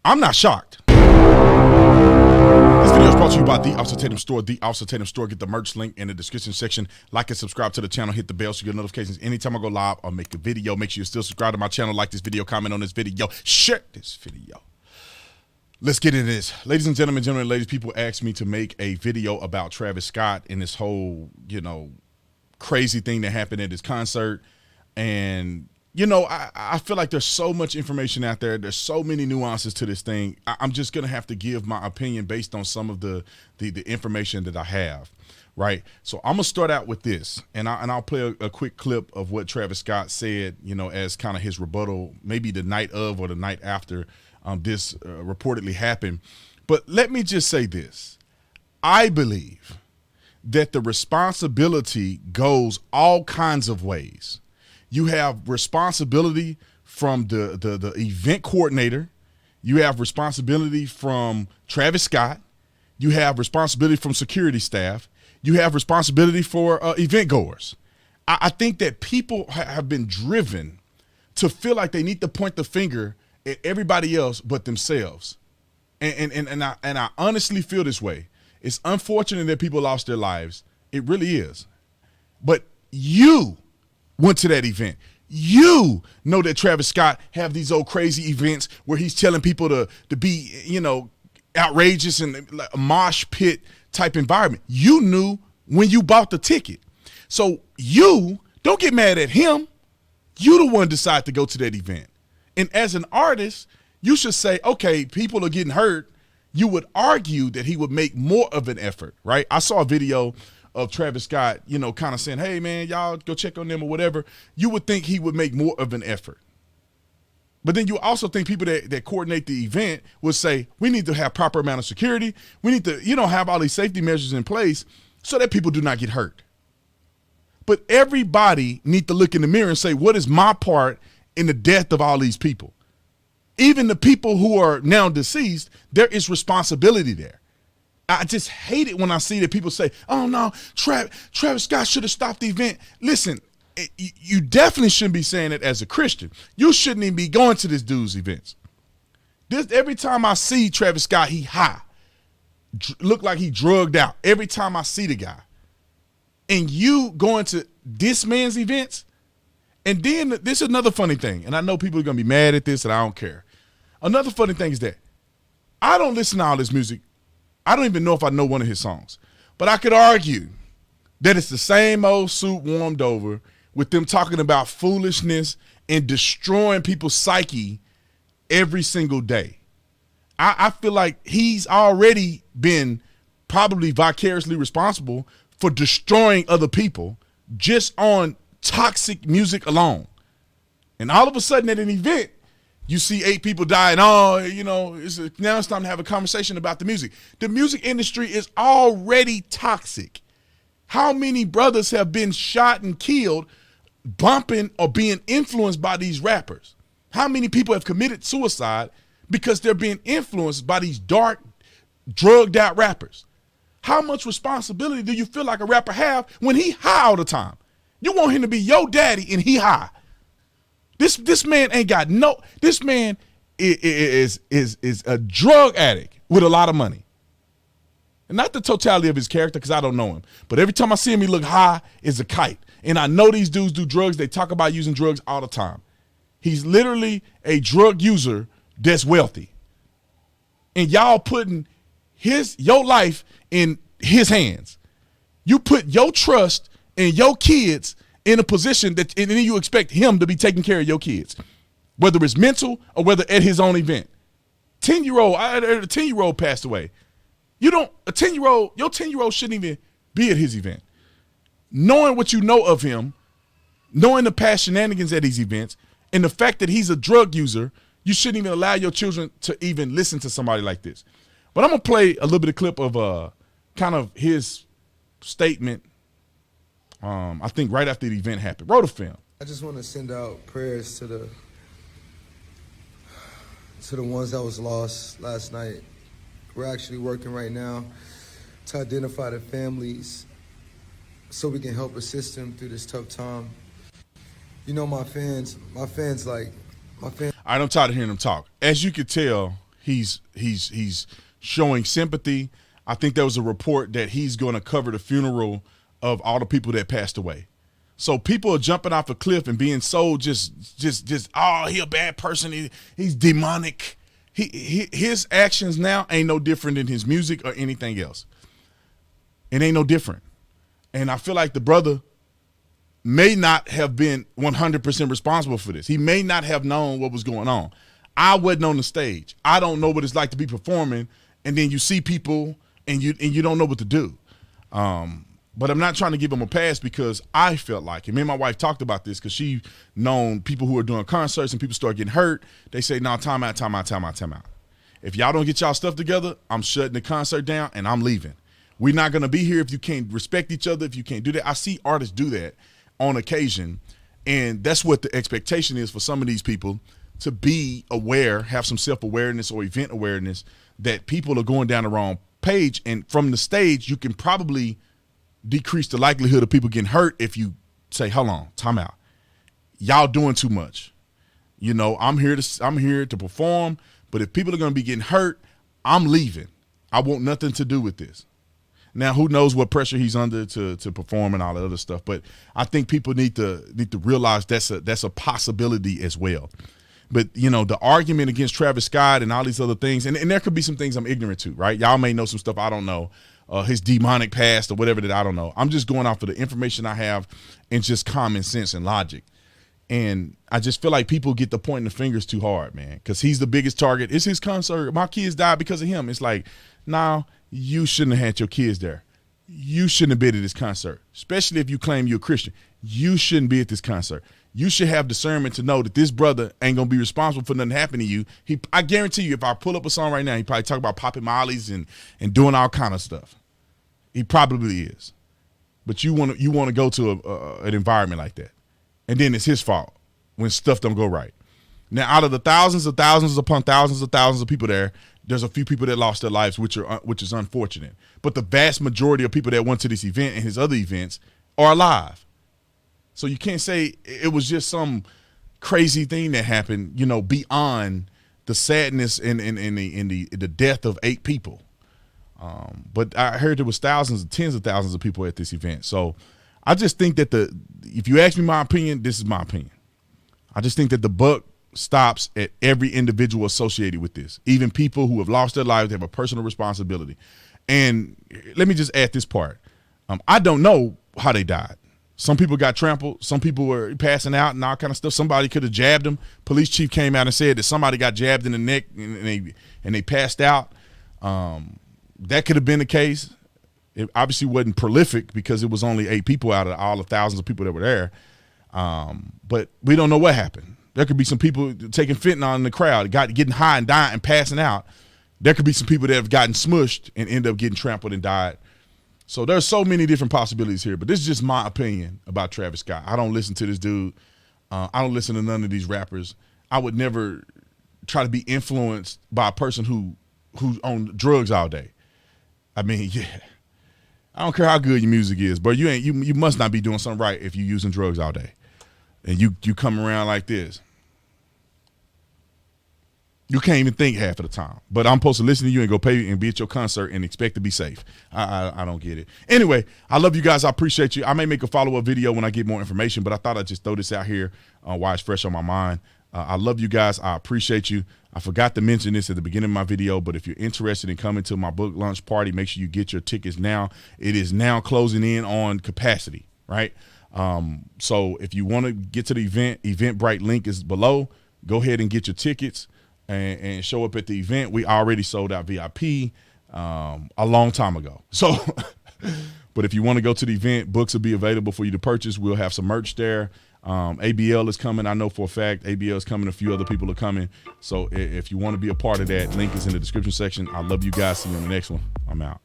I'm not shocked. This video is brought to you by The Officer Tatum Store. The Officer Tatum Store. Get the merch link in the description section. Like and subscribe to the channel. Hit the bell so you get notifications anytime I go live or make a video. Make sure you're still subscribed to my channel. Like this video. Comment on this video. Share this video. Let's get into this. Ladies and gentlemen, ladies, people asked me to make a video about Travis Scott and this whole, crazy thing that happened at his concert. And I feel like there's so much information out there. There's so many nuances to this thing. I'm just going to have to give my opinion based on some of the information that I have, right? So I'm going to start out with this, and I'll play a quick clip of what Travis Scott said, as kind of his rebuttal, maybe the night of or the night after this reportedly happened. But let me just say this. I believe that the responsibility goes all kinds of ways. You have responsibility from the event coordinator. You have responsibility from Travis Scott. You have responsibility from security staff. You have responsibility for event goers. I think that people have been driven to feel like they need to point the finger at everybody else but themselves. And I honestly feel this way. It's unfortunate that people lost their lives. It really is. But you went to that event. You know that Travis Scott have these old crazy events where he's telling people to be, outrageous and like a mosh pit type environment. You knew when you bought the ticket. So you don't get mad at him. You the one decide to go to that event. And as an artist, you should say, okay, people are getting hurt. You would argue that he would make more of an effort, right? I saw a video of Travis Scott, kind of saying, hey, man, y'all go check on them or whatever. You would think he would make more of an effort. But then you also think people that coordinate the event would say, we need to have proper amount of security. We need to, have all these safety measures in place so that people do not get hurt. But everybody need to look in the mirror and say, what is my part in the death of all these people? Even the people who are now deceased, there is responsibility there. I just hate it when I see that people say, oh, no, Travis Scott should have stopped the event. Listen, you definitely shouldn't be saying it as a Christian. You shouldn't even be going to this dude's events. Every time I see Travis Scott, he high. Look like he drugged out every time I see the guy. And you going to this man's events? And then this is another funny thing, and I know people are going to be mad at this, and I don't care. Another funny thing is that I don't listen to all this music. I don't even know if I know one of his songs. But I could argue that it's the same old soup warmed over with them talking about foolishness and destroying people's psyche every single day. I feel like he's already been probably vicariously responsible for destroying other people just on toxic music alone. And all of a sudden at an event, you see 8 people die, and now it's time to have a conversation about the music. The music industry is already toxic. How many brothers have been shot and killed bumping or being influenced by these rappers? How many people have committed suicide because they're being influenced by these dark, drugged out rappers? How much responsibility do you feel like a rapper have when he high all the time? You want him to be your daddy and he high. This man ain't got no. This man is a drug addict with a lot of money, and not the totality of his character because I don't know him. But every time I see him, he look high as a kite. And I know these dudes do drugs. They talk about using drugs all the time. He's literally a drug user that's wealthy, and y'all putting your life in his hands. You put your trust in your kids in a position that, and then you expect him to be taking care of your kids, whether it's mental or whether at his own event. 10-year-old passed away. Your 10-year-old shouldn't even be at his event. Knowing what you know of him, knowing the past shenanigans at these events, and the fact that he's a drug user, you shouldn't even allow your children to even listen to somebody like this. But I'm going to play a little bit of clip of kind of his statement. I think right after the event happened. Wrote a film. I just want to send out prayers to the ones that was lost last night. We're actually working right now to identify the families so we can help assist them through this tough time. My fans. I'm tired of hearing him talk. As you could tell, He's showing sympathy. I think there was a report that he's going to cover the funeral of all the people that passed away. So people are jumping off a cliff and being so just oh, he a bad person. He's demonic. His actions now ain't no different than his music or anything else. It ain't no different. And I feel like the brother may not have been 100% responsible for this. He may not have known what was going on. I wasn't on the stage. I don't know what it's like to be performing, and then you see people and you don't know what to do. But I'm not trying to give him a pass because I felt like, and me and my wife talked about this because she known people who are doing concerts and people start getting hurt. They say, no, time out. If y'all don't get y'all stuff together, I'm shutting the concert down and I'm leaving. We're not going to be here if you can't respect each other, if you can't do that. I see artists do that on occasion, and that's what the expectation is for some of these people, to be aware, have some self-awareness or event awareness that people are going down the wrong page. And from the stage, you can probably decrease the likelihood of people getting hurt if you say, hold on, time out. Y'all doing too much. You know, I'm here to perform, but if people are going to be getting hurt, I'm leaving. I want nothing to do with this. Now, who knows what pressure he's under to perform and all that other stuff, but I think people need to realize that's a possibility as well. But, you know, the argument against Travis Scott and all these other things, and there could be some things I'm ignorant to, right? Y'all may know some stuff I don't know. His demonic past or whatever that I don't know. I'm just going off of the information I have and just common sense and logic. And I just feel like people get the pointing the fingers too hard, man, because he's the biggest target. It's his concert. My kids died because of him. It's like, no, you shouldn't have had your kids there. You shouldn't have been at this concert, especially if you claim you're a Christian. You shouldn't be at this concert. You should have discernment to know that this brother ain't going to be responsible for nothing happening to you. I guarantee you, if I pull up a song right now, he probably talk about popping mollies and doing all kind of stuff. He probably is. But you want to go to an environment like that. And then it's his fault when stuff don't go right. Now, out of the thousands upon thousands of people there, there's a few people that lost their lives, which is unfortunate. But the vast majority of people that went to this event and his other events are alive. So you can't say it was just some crazy thing that happened, you know, beyond the sadness and the death of 8 people. But I heard there was thousands, tens of thousands of people at this event. So I just think that if you ask me my opinion, this is my opinion. I just think that the buck stops at every individual associated with this, even people who have lost their lives. They have a personal responsibility. And let me just add this part. I don't know how they died. Some people got trampled. Some people were passing out and all kind of stuff. Somebody could have jabbed them. Police chief came out and said that somebody got jabbed in the neck and they passed out. That could have been the case. It obviously wasn't prolific because it was only 8 people out of all the thousands of people that were there. But we don't know what happened. There could be some people taking fentanyl in the crowd, getting high and dying and passing out. There could be some people that have gotten smushed and end up getting trampled and died. So there's so many different possibilities here, but this is just my opinion about Travis Scott. I don't listen to this dude. I don't listen to none of these rappers. I would never try to be influenced by a person who's on drugs all day. I mean, yeah. I don't care how good your music is, but you must not be doing something right if you're using drugs all day. And you come around like this. You can't even think half of the time. But I'm supposed to listen to you and go pay and be at your concert and expect to be safe. I don't get it. Anyway, I love you guys. I appreciate you. I may make a follow-up video when I get more information, but I thought I'd just throw this out here while it's fresh on my mind. I love you guys. I appreciate you. I forgot to mention this at the beginning of my video, but if you're interested in coming to my book launch party, make sure you get your tickets now. It is now closing in on capacity, right? So if you want to get to the event, Eventbrite link is below. Go ahead and get your tickets and show up at the event. We already sold out VIP a long time ago. So, but if you want to go to the event, books will be available for you to purchase. We'll have some merch there. ABL is coming. I know for a fact ABL is coming. A few other people are coming. So if you want to be a part of that, link is in the description section. I love you guys. See you in the next one. I'm out.